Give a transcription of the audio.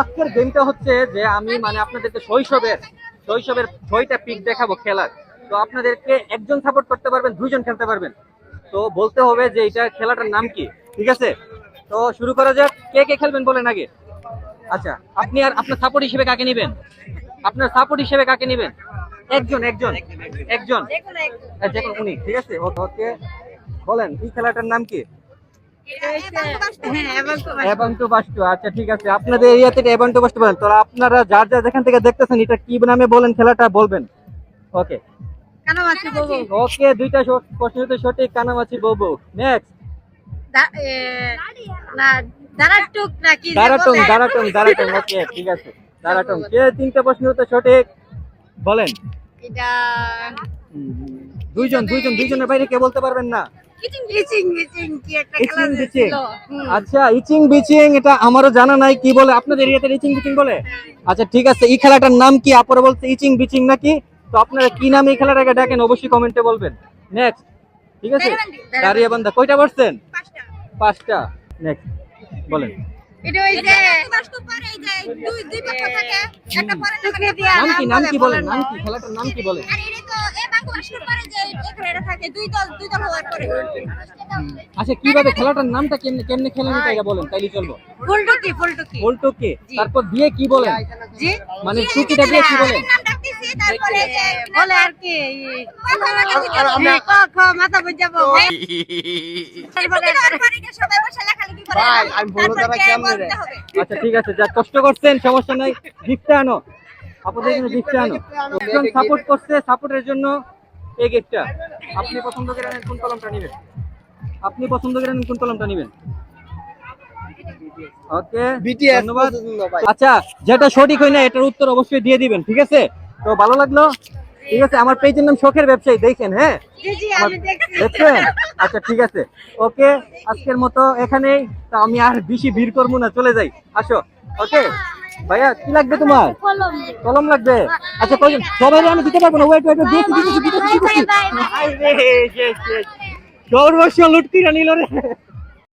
আজকের গেমটা হচ্ছে যে আমি মানে আপনাদেরকে শৈশবের শৈশবের 6টা পিক দেখাবো খেলার। তো আপনাদেরকে একজন সাপোর্ট করতে পারবেন, দুইজন খেলতে পারবেন। তো বলতে হবে যে এটা খেলাটার নাম কি, ঠিক আছে? তো শুরু করা যাক। কে কে খেলবেন বলেন আগে। আচ্ছা, আপনি আর আপনার সাপোর্ট হিসেবে কাকে নেবেন? আপনার সাপোর্ট হিসেবে কাকে নেবেন? একজন একজন একজন যে কোনো উনি, ঠিক আছে? ওকে, বলেন এই খেলাটার নাম কি? এবান্টু বাস্টু। আচ্ছা ঠিক আছে, আপনাদের এরিয়া থেকে এবান্টু বাস্টু বলেন। তো আপনারা যার যার যেখান থেকে দেখতেছেন এটা কি নামে বলেন খেলাটা বলবেন। ওকে ওকে, দুইটা প্রশ্ন তো সঠিক, কানামাছি বউ। নেক্সট, দাঁড়াটং দাঁড়াটং দাঁড়াটং। ওকে ঠিক আছে, দাঁড়াটং। কে তিনটা প্রশ্ন তো সঠিক বলেন। দুইজন দুইজন দুইজনের বাইরে কে বলতে পারবেন না? আচ্ছা, ইচিং বিচিং এটা আমারও জানা নাই কি বলে। আপনাদের এরিয়াতে ইচিং বিচিং বলে? আচ্ছা ঠিক আছে, এই খেলাটার নাম কি? আপনারা বলতে ইচিং বিচিং নাকি? তো আপনারা কি নামে এই খেলাটাকে ডাকেন অবশ্যই কমেন্টে বলবেন। নেক্সট, ঠিক আছে, দাঁড়িয়ে বান্দা কয়টা পারছেন? 5টা। নেক্সট বলেন। নাম কি, নাম কি বলেন, নাম কি, খেলাটার নাম কি বলেন? আচ্ছা কিভাবে খেলাটার নামটা কেমনে কেমনে খেলেন এটা বলেন তাইলে চলবো। ফুলটুকি, তারপর দিয়ে কি বলেন? মানে টুকিটা দিয়ে কি বলেন? আচ্ছা ঠিক আছে, যা কষ্ট করছেন সমস্যা নাই, গিফটটা আনো, আপনাদের জন্য গিফটটা আনো। একজন সাপোর্ট করছে, সাপোর্টের জন্য এই গিফটটা। আপনি পছন্দ করেন কোন কলমটা নেবেন? আপনি পছন্দ করেন কোন কলমটা নেবেন? ওকে, ধন্যবাদ। আচ্ছা, যেটা সঠিক হয় না এটার উত্তর অবশ্যই দিয়ে দিবেন, ঠিক আছে? তো ভালো লাগলো, ঠিক আছে। আমার পেজের নাম শখের ব্যবসায়ী, দেখেন। হ্যাঁ দেখছেন? আচ্ছা ঠিক আছে, ওকে, আজকের মতো এখানেই। তো আমি আর বেশি ভিড় করবো না, চলে যাই। আসো। ওকে ভাইয়া, কি লাগবে তোমার? কলম লাগবে? আচ্ছা কয়জন? সবাই আমি দিতে পারবো না। ওয়েট ওয়েট, দিতেছি। সর্বস্ব লুট করে নিল রে।